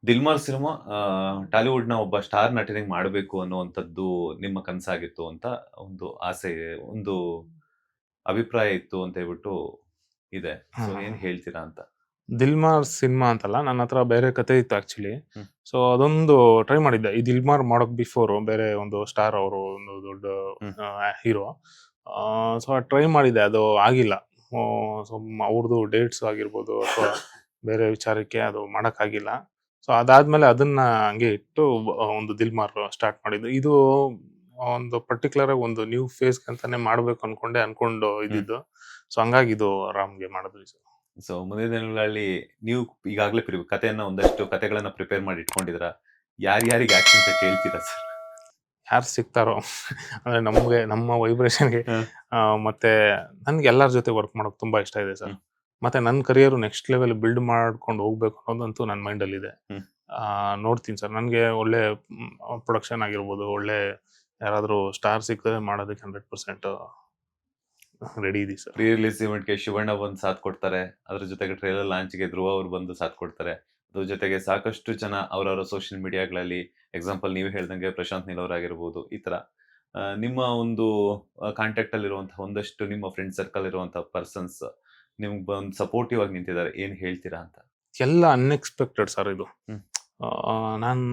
ದಿಲ್ಮಾರ್ cinema ಟಾಲಿವುಡ್‌ನ ಒಬ್ಬ star ನಟನಿಗೆ ಮಾಡಬೇಕು ಅನ್ನುವಂಥದ್ದು ನಿಮ್ಮ ಕನಸಾಗಿತ್ತು ಅಂತ ಒಂದು ಆಸೆ, ಒಂದು ಅಭಿಪ್ರಾಯ ಇತ್ತು ಅಂತ ಹೇಳ್ಬಿಟ್ಟು ಇದೆ. ಹಾ, ಸೊ ಹಾ, ಏನ್ ಹಾ. ಹೇಳ್ತೀರಾ ಅಂತ? ದಿಲ್ಮಾರ್ ಸಿನಿಮಾ ಅಂತಲ್ಲ, ನನ್ನ ಹತ್ರ ಬೇರೆ ಕತೆ ಇತ್ತು ಆಕ್ಚುಲಿ. ಹ್ಮ್. ಸೊ ಅದೊಂದು ಟ್ರೈ ಮಾಡಿದ್ದೆ. ಈ ದಿಲ್ಮಾರ್ ಮಾಡೋಕ್ ಬಿಫೋರ್ ಬೇರೆ ಒಂದು ಸ್ಟಾರ್ ಅವರು ಒಂದು ದೊಡ್ಡ ಹ್ಮ್. ಹೀರೋ. ಸೊ ಟ್ರೈ ಮಾಡಿದ್ದೆ, ಅದು ಆಗಿಲ್ಲ. ಸೊ ಅವ್ರದ್ದು ಡೇಟ್ಸ್ ಆಗಿರ್ಬೋದು ಅಥವಾ ಬೇರೆ ವಿಚಾರಕ್ಕೆ ಅದು ಮಾಡೋಕ್ಕಾಗಿಲ್ಲ. ಸೊ ಅದಾದ್ಮೇಲೆ ಅದನ್ನ ಹಂಗೆ ಇಟ್ಟು ಒಂದು ದಿಲ್ಮಾರ್ ಸ್ಟಾರ್ಟ್ ಮಾಡಿದ್ದು. ಇದು ಒಂದು ಪರ್ಟಿಕ್ಯುಲರ್ ಆಗಿ ಒಂದು ನ್ಯೂ ಫೇಸ್ ಅಂತಾನೆ ಮಾಡ್ಬೇಕು ಅನ್ಕೊಂಡು ಹ್ಮ್. ಇದ್ದಿದ್ದು. ಸೊ ಹಂಗಾಗಿ ಇದು ರಾಮ್ಗೆ ಮಾಡಿದ್ವಿ ಸರ್. ಸೊ ಮುಂದಿನ ದಿನಗಳಲ್ಲಿ ನೀವು ಈಗಾಗಲೇ ಕಥೆಯನ್ನ ಒಂದಷ್ಟು ಕಥೆಗಳನ್ನ ಪ್ರಿಪೇರ್ ಮಾಡಿ ಇಟ್ಕೊಂಡಿದ್ದೀರಾ? ಯಾರ್ಯಾರಿಗೆ ಆಕ್ಷನ್ ಕಟ್ ಹೇಳ್ತೀರಾ ಸರ್? ಯಾರು ಸಿಗ್ತಾರೋ ಅಂದ್ರೆ ನಮ್ಗೆ ನಮ್ಮ ವೈಬ್ರೇಷನ್ಗೆ ಹ್ಮ್. ಮತ್ತೆ ನನ್ಗೆ ಎಲ್ಲರ ಜೊತೆ ವರ್ಕ್ ಮಾಡೋಕೆ ತುಂಬಾ ಇಷ್ಟ ಇದೆ ಸರ್. ಹ್ಮ್. ಮತ್ತೆ ನನ್ನ ಕರಿಯರ್ ನೆಕ್ಸ್ಟ್ ಲೆವೆಲ್ ಬಿಲ್ಡ್ ಮಾಡ್ಕೊಂಡು ಹೋಗ್ಬೇಕು ಅನ್ನೋದಂತೂ ನನ್ನ ಮೈಂಡಲ್ಲಿ ಇದೆ. ಹ್ಮ್. ನೋಡ್ತೀನಿ ಸರ್, ನನಗೆ ಒಳ್ಳೆ ಪ್ರೊಡಕ್ಷನ್ ಆಗಿರ್ಬೋದು, ಒಳ್ಳೆ ಯಾರಾದರೂ ಸ್ಟಾರ್ ಸಿಕ್ಕಿದ್ರೆ ಮಾಡೋದಕ್ಕೆ 100% ರೆಡಿ ಇದೀವಿ ಸರ್. ಪ್ರೀ ರಿಲೀಸ್ ಇವೆಂಟ್‌ಗೆ ಶಿವಣ್ಣ ಬಂದು ಸಾಥ್ ಕೊಡ್ತಾರೆ. ಅದ್ರ ಜೊತೆಗೆ ಟ್ರೈಲರ್ ಲಾಂಚ್‌ಗೆ ಧ್ರುವ ಅವರು ಬಂದು ಸಾಥ್ ಕೊಡ್ತಾರೆ. ಅದ್ರ ಜೊತೆಗೆ ಸಾಕಷ್ಟು ಜನ ಅವರವರ ಸೋಷಿಯಲ್ ಮೀಡಿಯಾಗಳಲ್ಲಿ ಎಕ್ಸಾಂಪಲ್ ನೀವು ಹೇಳ್ದಂಗೆ ಪ್ರಶಾಂತ್ ನೀಲ್ ಅವರಾಗಿರ್ಬೋದು, ಈ ತರ ನಿಮ್ಮ ಒಂದು ಕಾಂಟ್ಯಾಕ್ಟ್ ಅಲ್ಲಿರುವಂತಹ ಒಂದಷ್ಟು ನಿಮ್ಮ ಫ್ರೆಂಡ್ ಸರ್ಕಲ್ ಇರುವಂತಹ ಪರ್ಸನ್ಸ್ ನಿಮ್ಗೆ ಬಂದು ಸಪೋರ್ಟಿವ್ ಆಗಿ ನಿಂತಿದ್ದಾರೆ. ಏನ್ ಹೇಳ್ತೀರಾ ಅಂತ? ಎಲ್ಲ ಅನ್ಎಕ್ಸ್ಪೆಕ್ಟೆಡ್ ಸರ್ ಇದು. ಹ್ಮ್. ನಾನು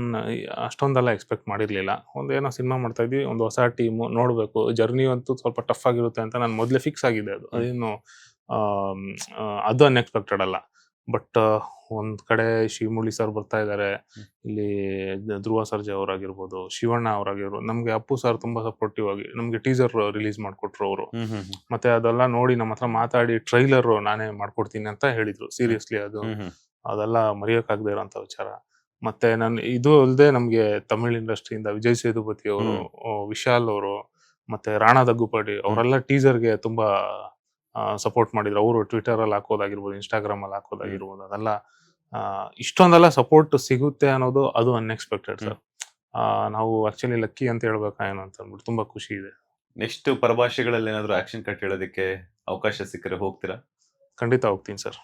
ಅಷ್ಟೊಂದೆಲ್ಲ ಎಕ್ಸ್ಪೆಕ್ಟ್ ಮಾಡಿರಲಿಲ್ಲ. ಒಂದೇನೋ ಸಿನಿಮಾ ಮಾಡ್ತಾ ಇದ್ವಿ, ಒಂದು ಹೊಸ ಟೀಮು ನೋಡಬೇಕು, ಜರ್ನಿ ಅಂತೂ ಸ್ವಲ್ಪ ಟಫ್ ಆಗಿರುತ್ತೆ ಅಂತ ನಾನು ಮೊದಲೇ ಫಿಕ್ಸ್ ಆಗಿದ್ದೆ. ಅದು ಅದೇನು ಆಮ್, ಅದು ಅನ್ಎಕ್ಸ್ಪೆಕ್ಟೆಡ್ ಅಲ್ಲ. ಬಟ್ ಒಂದ್ ಕಡೆ ಶಿವಮೂರ್ತಿ ಸರ್ ಬರ್ತಾ ಇದ್ದಾರೆ, ಇಲ್ಲಿ ಧ್ರುವ ಸರ್ಜಾ ಅವರಾಗಿರ್ಬೋದು, ಶಿವಣ್ಣ ಅವರಾಗಿರ್ಬೋದು, ನಮ್ಗೆ ಅಪ್ಪು ಸರ್ ತುಂಬಾ ಸಪೋರ್ಟಿವ್ ಆಗಿ ನಮ್ಗೆ ಟೀಸರ್ ರಿಲೀಸ್ ಮಾಡ್ಕೊಟ್ರು ಅವರು. ಹ್ಮ್. ಹ್ಮ್. ಮತ್ತೆ ಅದೆಲ್ಲ ನೋಡಿ ನಮ್ಮ ಹತ್ರ ಮಾತಾಡಿ ಟ್ರೈಲರ್ ನಾನೇ ಮಾಡ್ಕೊಡ್ತೀನಿ ಅಂತ ಹೇಳಿದ್ರು. ಸೀರಿಯಸ್ಲಿ ಅದು ಹ್ಮ್. ಹ್ಮ್. ಅದೆಲ್ಲ ಮರೆಯೋಕ್ಕಾಗದೇ ಇರೋಂಥ ವಿಚಾರ. ಮತ್ತೆ ನಾನು ಇದು ಅಲ್ಲದೆ ನಮ್ಗೆ ತಮಿಳ್ ಇಂಡಸ್ಟ್ರಿಯಿಂದ ವಿಜಯ್ ಸೇತುಪತಿ ಅವರು, ವಿಶಾಲ್ ಅವರು, ಮತ್ತೆ ರಾಣಾ ದಗ್ಗುಪಾಟಿ ಅವರೆಲ್ಲ ಟೀಸರ್ಗೆ ತುಂಬಾ ಸಪೋರ್ಟ್ ಮಾಡಿದ್ರು. ಅವರು ಟ್ವಿಟರ್ ಅಲ್ಲಿ ಹಾಕೋದಾಗಿರ್ಬೋದು, ಇನ್ಸ್ಟಾಗ್ರಾಮ್ ಅಲ್ಲಿ ಹಾಕೋದಾಗಿರ್ಬೋದು, ಅದೆಲ್ಲ ಇಷ್ಟೊಂದೆಲ್ಲ ಸಪೋರ್ಟ್ ಸಿಗುತ್ತೆ ಅನ್ನೋದು ಅದು ಅನ್ಎಕ್ಸ್ಪೆಕ್ಟೆಡ್ ಸರ್. ನಾವು ಆಕ್ಚುಲಿ ಲಕ್ಕಿ ಅಂತ ಹೇಳ್ಬೇಕಾ ಏನೋ ಅಂತ ಅಂದ್ಬಿಟ್ಟು ತುಂಬಾ ಖುಷಿ ಇದೆ. ನೆಕ್ಸ್ಟ್ ಪರಭಾಷೆಗಳಲ್ಲಿ ಏನಾದ್ರು ಆಕ್ಷನ್ ಕಟ್ ಹೇಳೋದಕ್ಕೆ ಅವಕಾಶ ಸಿಕ್ಕರೆ ಹೋಗ್ತೀರಾ? ಖಂಡಿತ ಹೋಗ್ತೀನಿ ಸರ್.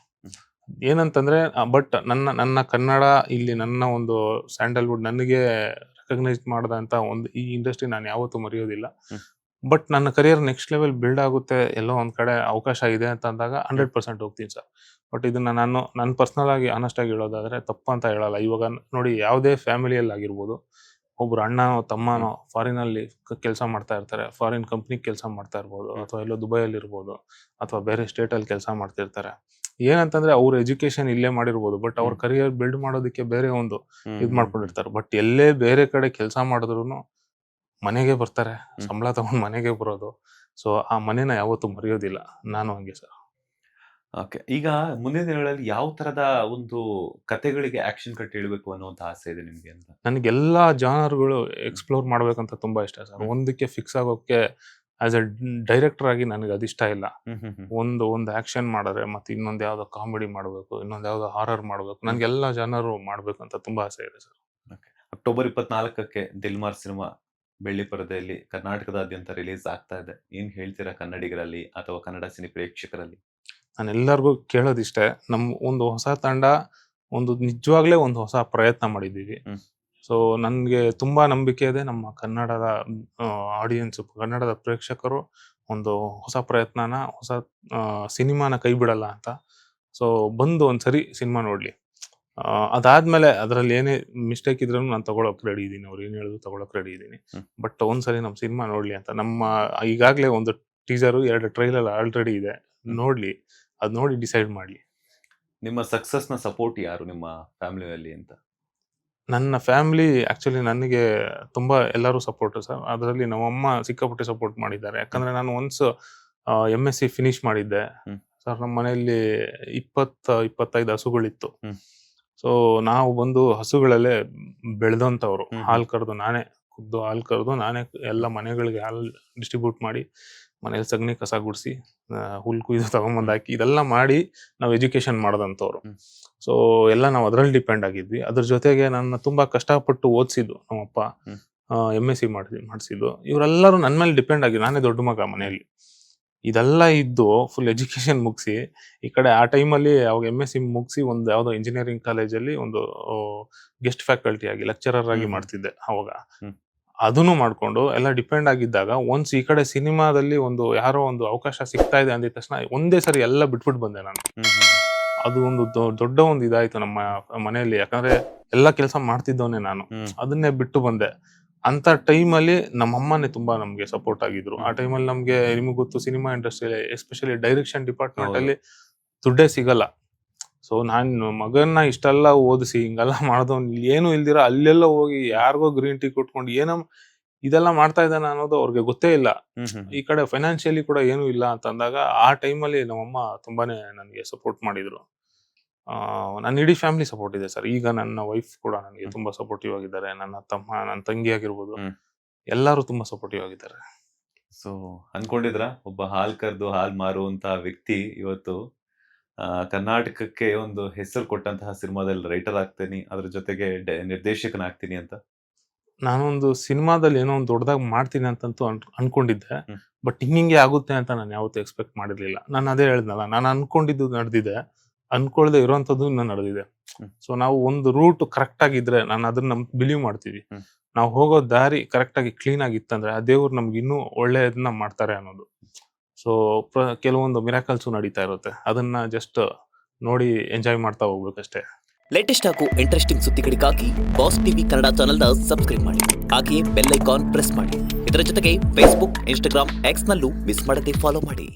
ಏನಂತಂದ್ರೆ ಬಟ್ ನನ್ನ ನನ್ನ ಕನ್ನಡ ಇಲ್ಲಿ ನನ್ನ ಒಂದು ಸ್ಯಾಂಡಲ್ವುಡ್ ನನಗೆ ರೆಕಗ್ನೈಸ್ ಮಾಡಿದಂತ ಒಂದು ಈ ಇಂಡಸ್ಟ್ರಿ ನಾನು ಯಾವತ್ತೂ ಮರೆಯೋದಿಲ್ಲ. ಹ್ಮ್. ಬಟ್ ನನ್ನ ಕರಿಯರ್ ನೆಕ್ಸ್ಟ್ ಲೆವೆಲ್ ಬಿಲ್ಡ್ ಆಗುತ್ತೆ, ಎಲ್ಲೋ ಒಂದ್ ಕಡೆ ಅವಕಾಶ ಇದೆ ಅಂತ ಅಂದಾಗ 100% ಹೋಗ್ತೀನಿ ಸರ್. ಬಟ್ ಇದನ್ನ ನಾನು ನನ್ನ ಪರ್ಸನಲ್ ಆಗಿ ಆನೆಸ್ಟ್ ಆಗಿ ಹೇಳೋದಾದ್ರೆ ತಪ್ಪು ಅಂತ ಹೇಳಲ್ಲ. ಇವಾಗ ನೋಡಿ, ಯಾವುದೇ ಫ್ಯಾಮಿಲಿಯಲ್ಲಿ ಆಗಿರ್ಬೋದು, ಒಬ್ರು ಅಣ್ಣನೋ ತಮ್ಮನೋ ಫಾರಿನ್ ಅಲ್ಲಿ ಕೆಲಸ ಮಾಡ್ತಾ ಇರ್ತಾರೆ, ಫಾರಿನ್ ಕಂಪ್ನಿ ಕೆಲಸ ಮಾಡ್ತಾ ಇರ್ಬೋದು, ಅಥವಾ ಎಲ್ಲೋ ದುಬೈಯಲ್ಲಿ ಇರ್ಬೋದು, ಅಥವಾ ಬೇರೆ ಸ್ಟೇಟ್ ಅಲ್ಲಿ ಕೆಲಸ ಮಾಡ್ತಿರ್ತಾರೆ. ಏನಂತಂದ್ರೆ ಅವ್ರ ಎಜುಕೇಶನ್ ಇಲ್ಲೇ ಮಾಡಿರ್ಬೋದು, ಬಟ್ ಅವ್ರ ಕರಿಯರ್ ಬಿಲ್ಡ್ ಮಾಡೋದಕ್ಕೆ ಬೇರೆ ಒಂದು ಇದ್ ಮಾಡ್ಕೊಂಡಿರ್ತಾರೆ. ಬಟ್ ಎಲ್ಲೇ ಬೇರೆ ಕಡೆ ಕೆಲಸ ಮಾಡಿದ್ರು ಮನೆಗೆ ಬರ್ತಾರೆ, ಸಂಬಳ ತಗೊಂಡು ಮನೆಗೆ ಬರೋದು. ಸೊ ಆ ಮನೆನ ಯಾವತ್ತೂ ಮರೆಯೋದಿಲ್ಲ. ನಾನು ಹಂಗೆ ಸರ್. ಓಕೆ. ಈಗ ಮುಂದಿನ ದಿನಗಳಲ್ಲಿ ಯಾವ ತರದ ಒಂದು ಕಥೆಗಳಿಗೆ ಆಕ್ಷನ್ ಕಟ್ ಹೇಳ್ಬೇಕು ಅನ್ನುವಂತ ಆಸೆ ಇದೆ ನಿಮ್ಗೆ ಅಂತ? ನನಗೆಲ್ಲಾ ಜಾನರ್‌ಗಳು ಎಕ್ಸ್‌ಪ್ಲೋರ್ ಮಾಡ್ಬೇಕಂತ ತುಂಬಾ ಇಷ್ಟ ಸರ್. ಒಂದಕ್ಕೆ ಫಿಕ್ಸ್ ಆಗೋಕ್ಕೆ ಆಸ್ ಎ ಡೈರೆಕ್ಟರ್ ಆಗಿ ನನಗೆ ಅದಿಷ್ಟ ಇಲ್ಲ. ಒಂದು ಆಕ್ಷನ್ ಮಾಡಿದ್ರೆ ಮತ್ತೆ ಇನ್ನೊಂದು ಯಾವ್ದೋ ಕಾಮಿಡಿ ಮಾಡಬೇಕು, ಇನ್ನೊಂದು ಯಾವ್ದೋ ಹಾರರ್ ಮಾಡಬೇಕು. ನನಗೆಲ್ಲ ಜಾನರ್ ಮಾಡ್ಬೇಕಂತ ತುಂಬಾ ಆಸೆ ಇದೆ ಸರ್. ಓಕೆ. ಅಕ್ಟೋಬರ್ 24ಕ್ಕೆ ದಿಲ್ಮಾರ್ ಸಿನಿಮಾ ಬೆಳ್ಳಿ ಪರದೆಯಲ್ಲಿ ಕರ್ನಾಟಕದಾದ್ಯಂತ ರಿಲೀಸ್ ಆಗ್ತಾ ಇದೆ. ಏನ್ ಹೇಳ್ತೀರಾ ಕನ್ನಡಿಗರಲ್ಲಿ ಅಥವಾ ಕನ್ನಡ ಸಿನಿ ಪ್ರೇಕ್ಷಕರಲ್ಲಿ? ನಾನೆಲ್ಲರಿಗೂ ಕೇಳೋದಿಷ್ಟೇ, ಒಂದು ಹೊಸ ತಂಡ ಒಂದು ನಿಜವಾಗ್ಲೇ ಒಂದು ಹೊಸ ಪ್ರಯತ್ನ ಮಾಡಿದ್ದೀವಿ. ಸೊ ನನ್ಗೆ ತುಂಬಾ ನಂಬಿಕೆ ಇದೆ, ನಮ್ಮ ಕನ್ನಡದ ಆಡಿಯನ್ಸ್, ಕನ್ನಡದ ಪ್ರೇಕ್ಷಕರು ಒಂದು ಹೊಸ ಪ್ರಯತ್ನನ, ಹೊಸ ಸಿನಿಮಾನ ಕೈ ಬಿಡಲ್ಲ ಅಂತ. ಸೊ ಬಂದು ಒಂದ್ಸರಿ ಸಿನಿಮಾ ನೋಡ್ಲಿ. ಅದಾದ್ಮೇಲೆ ಅದ್ರಲ್ಲಿ ಏನೇ ಮಿಸ್ಟೇಕ್ ಇದ್ರೂ ನಾನು ತಗೊಳಕ್ ರೆಡಿ ಇದೀನಿ. ಅವ್ರು ಏನ್ ಹೇಳಿದ್ರು ತಗೊಳಕ್ ರೆಡಿ ಇದೀನಿ. ಬಟ್ ಒಂದ್ಸರಿ ನಮ್ ಸಿನಿಮಾ ನೋಡ್ಲಿ ಅಂತ. ಈಗಾಗ್ಲೇ ಒಂದು ಟೀಸರು, 2 ಟ್ರೈಲರ್ ಆಲ್ರೆಡಿ ಇದೆ. ನೋಡ್ಲಿ, ಅದ್ ನೋಡಿ ಡಿಸೈಡ್ ಮಾಡ್ಲಿ. ನಿಮ್ಮ ಸಕ್ಸಸ್‌ನ ಸಪೋರ್ಟ್ ಯಾರು ನಿಮ್ಮ ಫ್ಯಾಮಿಲಿಯಲ್ಲಿ ಅಂತ? ನನ್ನ ಫ್ಯಾಮಿಲಿ ಆಕ್ಚುಲಿ ನನಗೆ ತುಂಬಾ ಎಲ್ಲರೂ ಸಪೋರ್ಟ್ ಸರ್. ಅದರಲ್ಲಿ ನಮ್ಮಮ್ಮ ಸಿಕ್ಕಾಪಟ್ಟೆ ಸಪೋರ್ಟ್ ಮಾಡಿದ್ದಾರೆ. ಯಾಕಂದ್ರೆ ನಾನು ಒನ್ಸ್ MSc ಫಿನಿಶ್ ಮಾಡಿದ್ದೆ ಸರ್. ನಮ್ಮ ಮನೆಯಲ್ಲಿ 25 ಹಸುಗಳಿತ್ತು. ಸೊ ನಾವು ಬಂದು ಹಸುಗಳಲ್ಲೇ ಬೆಳೆದಂತವ್ರು. ಹಾಲು ಕರೆದು ನಾನೇ, ಖುದ್ದು ಹಾಲು ಕರೆದು ನಾನೇ ಎಲ್ಲ ಮನೆಗಳಿಗೆ ಹಾಲು ಡಿಸ್ಟ್ರಿಬ್ಯೂಟ್ ಮಾಡಿ, ಮನೇಲಿ ಸಗಣಿ ಕಸ ಗುಡಿಸಿ, ಹುಲ್ ಕುಯ್ದು ತಗೊಂಬಂದು ಹಾಕಿ, ಇದೆಲ್ಲ ಮಾಡಿ ನಾವು ಎಜುಕೇಶನ್ ಮಾಡದಂತವ್ರು. ಸೊ ಎಲ್ಲ ನಾವು ಅದ್ರಲ್ಲಿ ಡಿಪೆಂಡ್ ಆಗಿದ್ವಿ. ಅದ್ರ ಜೊತೆಗೆ ನನ್ನ ತುಂಬಾ ಕಷ್ಟಪಟ್ಟು ಓದಿಸಿದ್ದು ನಮ್ಮಪ್ಪ, MSc ಮಾಡಿಸಿದ್ದು. ಇವರೆಲ್ಲರೂ ನನ್ನ ಮೇಲೆ ಡಿಪೆಂಡ್ ಆಗಿ, ನಾನೇ ದೊಡ್ಡ ಮಗ ಮನೆಯಲ್ಲಿ. ಇದೆಲ್ಲ ಇದ್ದು ಫುಲ್ ಎಜುಕೇಶನ್ ಮುಗಿಸಿ ಈ ಕಡೆ ಆ ಟೈಮಲ್ಲಿ ಅವಾಗ MSc ಮುಗಿಸಿ ಒಂದು ಯಾವುದೋ ಇಂಜಿನಿಯರಿಂಗ್ ಕಾಲೇಜಲ್ಲಿ ಒಂದು ಗೆಸ್ಟ್ ಫ್ಯಾಕಲ್ಟಿ ಆಗಿ ಲೆಕ್ಚರರ್ ಆಗಿ ಮಾಡ್ತಿದ್ದೆ ಅವಾಗ. ಅದನ್ನು ಮಾಡ್ಕೊಂಡು ಎಲ್ಲ ಡಿಪೆಂಡ್ ಆಗಿದ್ದಾಗ ಒನ್ಸ್ ಈ ಕಡೆ ಸಿನಿಮಾದಲ್ಲಿ ಒಂದು ಯಾರೋ ಒಂದು ಅವಕಾಶ ಸಿಗ್ತಾ ಇದೆ ಅಂದಿದ ತಕ್ಷಣ ಒಂದೇ ಸರಿ ಎಲ್ಲ ಬಿಟ್ಬಿಟ್ಟು ಬಂದೆ ನಾನು. ಅದು ಒಂದು ದೊಡ್ಡ ಒಂದು ಇದಾಯ್ತು ನಮ್ಮ ಮನೆಯಲ್ಲಿ, ಯಾಕಂದ್ರೆ ಎಲ್ಲ ಕೆಲಸ ಮಾಡ್ತಿದ್ದವನೇ ನಾನು, ಅದನ್ನೇ ಬಿಟ್ಟು ಬಂದೆ. ಅಂತ ಟೈಮಲ್ಲಿ ನಮ್ಮಮ್ಮನೇ ತುಂಬಾ ನಮ್ಗೆ ಸಪೋರ್ಟ್ ಆಗಿದ್ರು. ಆ ಟೈಮಲ್ಲಿ ನಮ್ಗೆ ನಿಮಗೆ ಗೊತ್ತು ಸಿನಿಮಾ ಇಂಡಸ್ಟ್ರಿಯಲ್ಲಿ ಎಸ್ಪೆಷಲಿ ಡೈರೆಕ್ಷನ್ ಡಿಪಾರ್ಟ್ಮೆಂಟ್ ಅಲ್ಲಿ ದುಡ್ಡೇ ಸಿಗಲ್ಲ. ಸೊ ನಾನು ಮಗನ್ನ ಇಷ್ಟೆಲ್ಲ ಓದಿಸಿ ಹಿಂಗೆಲ್ಲ ಮಾಡಿದವ್ನು ಏನು ಇಲ್ದಿರ ಅಲ್ಲೆಲ್ಲ ಹೋಗಿ ಯಾರಿಗೋ ಗ್ರೀನ್ ಟೀ ಕೊಟ್ಕೊಂಡು ಏನೋ ಇದೆಲ್ಲ ಮಾಡ್ತಾ ಇದ್ದಾನೆ ಅನ್ನೋದು ಅವ್ರಿಗೆ ಗೊತ್ತೇ ಇಲ್ಲ. ಈ ಕಡೆ ಫೈನಾನ್ಷಿಯಲಿ ಕೂಡ ಏನೂ ಇಲ್ಲ ಅಂತ ಅಂದಾಗ ಆ ಟೈಮಲ್ಲಿ ನಮ್ಮಮ್ಮ ತುಂಬಾನೇ ನನಗೆ ಸಪೋರ್ಟ್ ಮಾಡಿದ್ರು. ನನ್ನ ಇಡೀ ಫ್ಯಾಮಿಲಿ ಸಪೋರ್ಟ್ ಇದೆ ಸರ್. ಈಗ ನನ್ನ ವೈಫ್ ಕೂಡ ನನಗೆ ತುಂಬಾ ಸಪೋರ್ಟಿವ್ ಆಗಿದ್ದಾರೆ. ನನ್ನ ತಮ್ಮ, ನನ್ನ ತಂಗಿ ಆಗಿರ್ಬೋದು, ಎಲ್ಲರೂ ತುಂಬಾ ಸಪೋರ್ಟಿವ್ ಆಗಿದ್ದಾರೆ. ಸೊ ಅನ್ಕೊಂಡಿದ್ರ ಒಬ್ಬ ಹಾಲ್ ಕರೆದು ಹಾಲ್ ಮಾರುವಂತಹ ವ್ಯಕ್ತಿ ಇವತ್ತು ಕರ್ನಾಟಕಕ್ಕೆ ಒಂದು ಹೆಸರು ಕೊಟ್ಟಂತಹ ಸಿನಿಮಾದಲ್ಲಿ ರೈಟರ್ ಆಗ್ತೀನಿ, ಅದ್ರ ಜೊತೆಗೆ ನಿರ್ದೇಶಕನಾಗ್ತೀನಿ ಅಂತ? ನಾನೊಂದು ಸಿನಿಮಾದಲ್ಲಿ ಏನೋ ಒಂದು ದೊಡ್ಡದಾಗಿ ಮಾಡ್ತೀನಿ ಅಂತಂತೂ ಅನ್ಕೊಂಡಿದ್ದೆ. ಬಟ್ ಹಿಂಗೆ ಆಗುತ್ತೆ ಅಂತ ನಾನು ಯಾವತ್ತೂ ಎಕ್ಸ್ಪೆಕ್ಟ್ ಮಾಡಿರ್ಲಿಲ್ಲ. ನಾನು ಅದೇ ಹೇಳಿದ್ನಲ್ಲ, ನಾನು ಅನ್ಕೊಂಡಿದ್ದು ನಡೆದಿದೆ, ಅನ್ಕೊಳ್ದೆ ಇರೋಂಥದ್ದು ಇನ್ನ ನಡೆದಿದೆ. ಸೊ ನಾವು ಒಂದು ರೂಟ್ ಕರೆಕ್ಟ್ ಆಗಿದ್ರೆ ನಾನು ಅದನ್ನ ಬಿಲೀವ್ ಮಾಡ್ತೀವಿ. ನಾವು ಹೋಗೋ ದಾರಿ ಕರೆಕ್ಟ್ ಆಗಿ ಕ್ಲೀನ್ ಆಗಿತ್ತಂದ್ರೆ ಆ ದೇವ್ರು ನಮ್ಗೆ ಇನ್ನೂ ಒಳ್ಳೆಯದನ್ನ ಮಾಡ್ತಾರೆ ಅನ್ನೋದು. ಸೊ ಕೆಲವೊಂದು ಮಿರಾಕಲ್ಸು ನಡೀತಾ ಇರುತ್ತೆ, ಅದನ್ನ ಜಸ್ಟ್ ನೋಡಿ ಎಂಜಾಯ್ ಮಾಡ್ತಾ ಹೋಗ್ಬೇಕಷ್ಟೇ. ಲೇಟೆಸ್ಟ್ ಹಾಗೂ ಇಂಟ್ರೆಸ್ಟಿಂಗ್ ಸುದ್ದಿಗಳಿಗಾಗಿ ಬಾಸ್ ಟಿವಿ ಕನ್ನಡ ಚಾನೆಲ್ನ ಸಬ್ಸ್ಕ್ರೈಬ್ ಮಾಡಿ, ಹಾಗೆಯೇ ಬೆಲ್ ಐಕಾನ್ ಪ್ರೆಸ್ ಮಾಡಿ. ಇದರ ಜೊತೆಗೆ ಫೇಸ್ಬುಕ್, ಇನ್ಸ್ಟಾಗ್ರಾಮ್, ಎಕ್ಸ್ ನಲ್ಲೂ ಮಿಸ್ ಮಾಡದೆ ಫಾಲೋ ಮಾಡಿ.